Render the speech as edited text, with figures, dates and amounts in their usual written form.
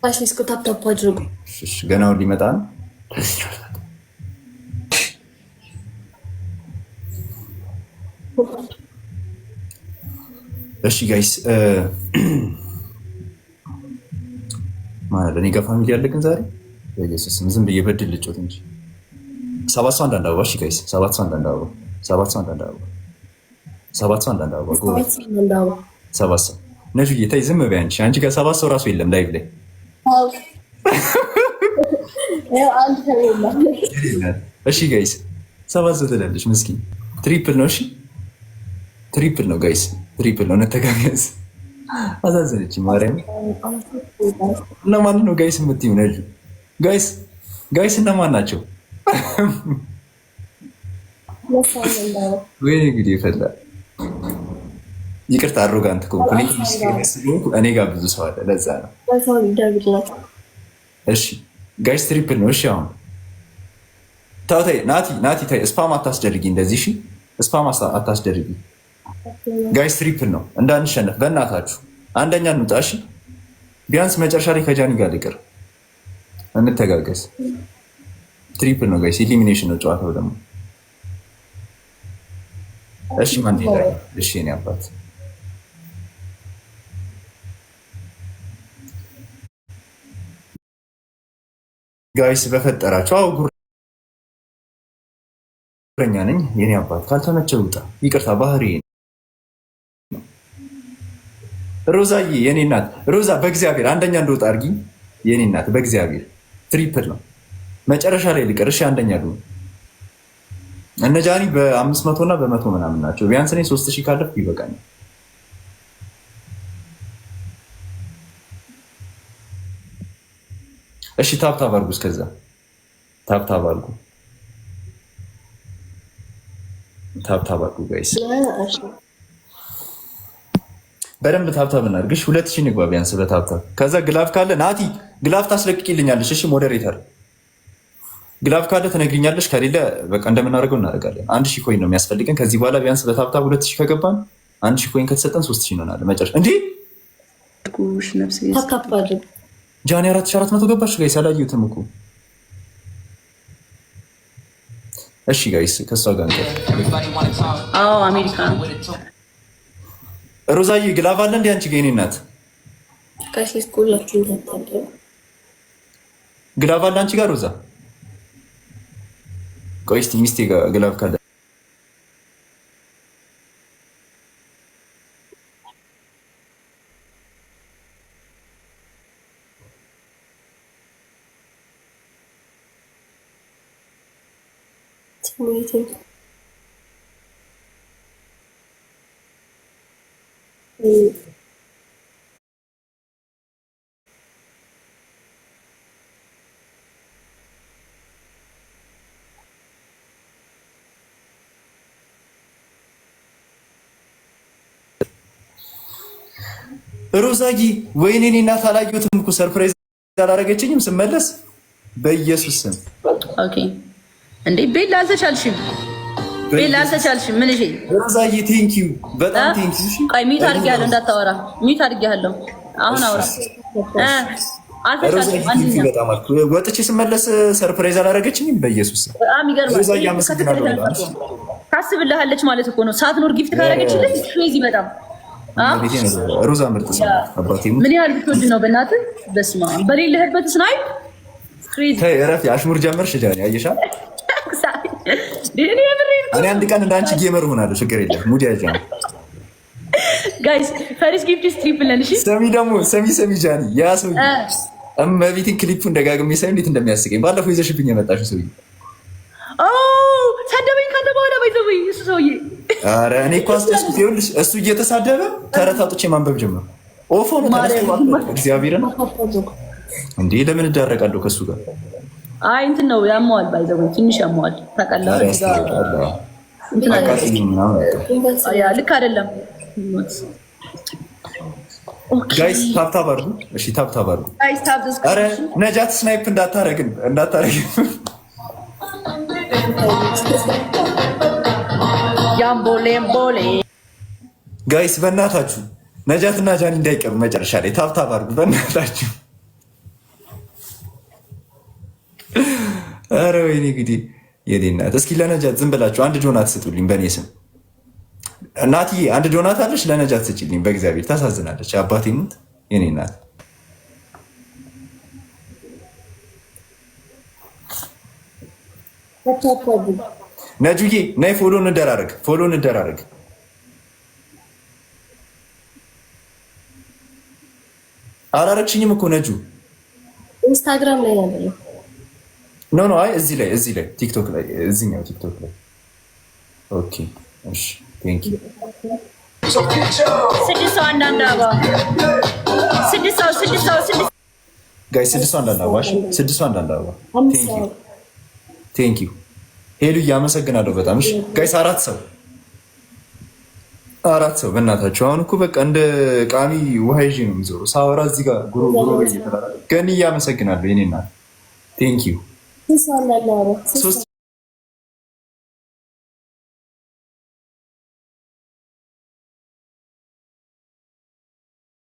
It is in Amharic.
እስኩ ታፕታፕ አድርጉ። እሺ ገናው ሊመጣ ነው። እሺ ጋይስ ማለት እኔ ጋር ፋሚሊ ያለ ግን ዛሬ በኢየሱስ ዝም ብዬ በድል ልጮት እንጂ 7 ሰው አንዳንድ አበባ። እሺ ጋይስ 7 ሰው አንዳንድ አበባ፣ 7 ሰው አንዳንድ አበባ፣ 7 ሰው አንዳንድ አበባ። 7 ሰው ነጁዬ ተይ ዝም በይ አንቺ። አንቺ ጋር 7 ሰው ራሱ የለም ላይቭ ላይ። እሺ ጋይስ 7 ሰው ትላለች ምስኪን። ትሪፕል ነው። እሺ ትሪፕል ነው ጋይስ፣ ትሪፕል ነው። እንተጋገዝ። አሳዘነች ማርያም። እነማን ነው ጋይስ የምትይው? ነጁ ጋይስ ጋይስ እነማን ናቸው? ወይ እንግዲህ ይፈላል። ይቅርታ አሮጋንት እኮ እኔ ጋር ብዙ ሰው አለ፣ ለዛ ነው። እሺ ጋይስ ትሪፕል ነው። እሺ አሁን ተው ተይ፣ ናቲ ተይ፣ ስፓም አታስደርጊ እንደዚህ። እሺ ስፓም አታስደርጊ ጋይስ። ትሪፕል ነው እንዳንሸነፍ በእናታችሁ አንደኛ እንውጣ። እሺ ቢያንስ መጨረሻ ላይ ከጃኒ ጋር ልቅር፣ እንተጋገዝ። ትሪፕል ነው ጋይስ፣ ኢሊሚኔሽን ነው ጨዋታው ደግሞ። እሺ ማን ይላል? እሺ የኔ አባት ጋይስ በፈጠራቸው። አው ጉረኛ ነኝ የኔ አባት። ካልተመቸው ውጣ። ይቅርታ ባህሪ። ሮዛዬ የኔ እናት፣ ሮዛ በእግዚአብሔር አንደኛ እንደወጣ አድርጊ የኔ እናት፣ በእግዚአብሔር። ትሪፕል ነው መጨረሻ ላይ ልቅር። እሺ አንደኛ ዱ እነ ጃኒ በ500 እና በ100 ምናምን ናቸው። ቢያንስ እኔ 3000 ካለፍኩ ይበቃኛል። እሺ ታብታብ አድርጉ። እስከዛ ታብታብ አድርጉ፣ ታብታብ አድርጉ ጋይስ፣ በደንብ ታብታብ እናድርግ። እሺ 2000 ንግባ ቢያንስ በታብታብ። ከዛ ግላፍ ካለ ናቲ ግላፍ ታስለቅቂልኛለሽ። እሺ ሞዴሬተር ግላፍ ካለ ትነግሪኛለሽ፣ ከሌለ በቃ እንደምናደርገው እናደርጋለን። 1000 ኮይን ነው የሚያስፈልገን ከዚህ በኋላ ቢያንስ በታብታብ 2000 ከገባን 1000 ኮይን ከተሰጠን 3000 ይሆናል መጨረሻ። እንዴ ጃኒ 4400 ገባች ጋይስ፣ አላየሁትም እኮ። እሺ ጋይስ ከሷ ጋር እንትን አሜሪካ ሮዛዬ ግላፍ አለ እንዴ አንቺ ጋር? የኔ እናት ግላፍ አለ አንቺ ጋር ሮዛ? ቆይ እስኪ ሚስቴ ጋር ግላፍ ካለ ሮዛጊ ወይኔ እኔ እናት አላየሁትም እኮ ሰርፕራይዝ አላደረገችኝም ስመለስ በኢየሱስ ስም። ኦኬ እንዴ ቤላ አልተቻልሽም፣ ቤላ አልተቻልሽም። ምን እሺ ሮዛጊ ቴንክ ዩ በጣም ቴንክ ዩ። ቆይ ሚት አድርጌያለሁ እንዳታወራ፣ ሚት አድርጌያለሁ። አሁን አውራ። አልተቻልሽም። አንዴ በጣም አልኩ ወጥቼ ስመለስ ሰርፕራይዝ አላደረገችኝም በኢየሱስ ስም። በጣም ይገርማል። ሮዛጊ አመሰግናለሁ። ታስብልሃለች ማለት እኮ ነው። ሳትኖር ጊፍት ካደረገችልህ ክሬዚ በጣም ሮዛ ምርጥ ሰው አባቴ። ምን ያህል ብትወድ ነው በእናትህ? በስመ አብ በሌለህበት ስናይፕ ክሬዚ። ተይ እረፍ። አሽሙር ጀመርሽ ጃኒ አየሻል። እኔ አንድ ቀን እንዳንቺ ጌመር ሆናለሁ። ችግር የለም ሙድ ያጃ ጋይስ። ፈሪስ ጊፍት ስትሪፕል ነን። እሺ ሰሚ ደግሞ ሰሚ ጃኒ ያ ሰው እመቤቴን ክሊፑን ደጋግሜ ሳይ እንዴት እንደሚያስቀኝ። ባለፈው ይዘሽብኝ የመጣሽው ሰውዬ ሰደበኝ ካለ በኋላ ባይዘበኝ እሱ ሰውዬ። ኧረ እኔ እኮ አስደስኩት። ይኸውልሽ እሱ እየተሳደበ ተረት አውጥቼ ማንበብ ጀመርኩ። ኦፎ ነው እግዚአብሔር ነው እንዴ! ለምን እዳረቃለሁ ከእሱ ጋር? አይ እንትን ነው ያመዋል፣ ባይዘበኝ ትንሽ ያመዋል። ታውቃለህ ልክ አይደለም። ጋይስ ታብታብ አድርጉ። እሺ ታብታብ አድርጉ። ኧረ ነጃት ስናይፕ እንዳታረግን ያምቦሌምቦሌ ጋይስ በእናታችሁ ነጃትና ጃኒ እንዳይቀሩ መጨረሻ ላይ ታብታብ አድርጉ በእናታችሁ። ኧረ ወይኔ እንግዲህ የኔ እናት። እስኪ ለነጃት ዝም ብላችሁ አንድ ዶናት ስጡልኝ በእኔ ስም። እናትዬ አንድ ዶናት አለች፣ ለነጃት ስጭልኝ በእግዚአብሔር። ታሳዝናለች። አባቴ ሙት የኔ እናት። ነጁዬ ነይ ፎሎ እንደራረግ፣ ፎሎ እንደራረግ። አላረግሽኝም እኮ ነጁ። ኢንስታግራም ላይ ያለው ኖ ኖ፣ አይ እዚህ ላይ ቲክቶክ ላይ፣ እዚህኛው ቲክቶክ ላይ። ኦኬ እሺ፣ ቴንክ ዩ። ስድስት ሰው አንዳንድ አበባ፣ ስድስት ሰው ጋይ፣ ስድስት ሰው አንዳንድ አበባ፣ ስድስት ሰው አንዳንድ አበባ። ቴንክ ዩ ሄሉ፣ እያመሰግናለሁ በጣም። እሺ ጋይስ፣ አራት ሰው በእናታችሁ። አሁን እኮ በቃ እንደ ቃሚ ውሃ ይዤ ነው የሚዞረው ሳወራ እዚህ ጋር ጉሮ ገኒ፣ እያመሰግናለሁ የኔ እናት። ቴንክ ዩ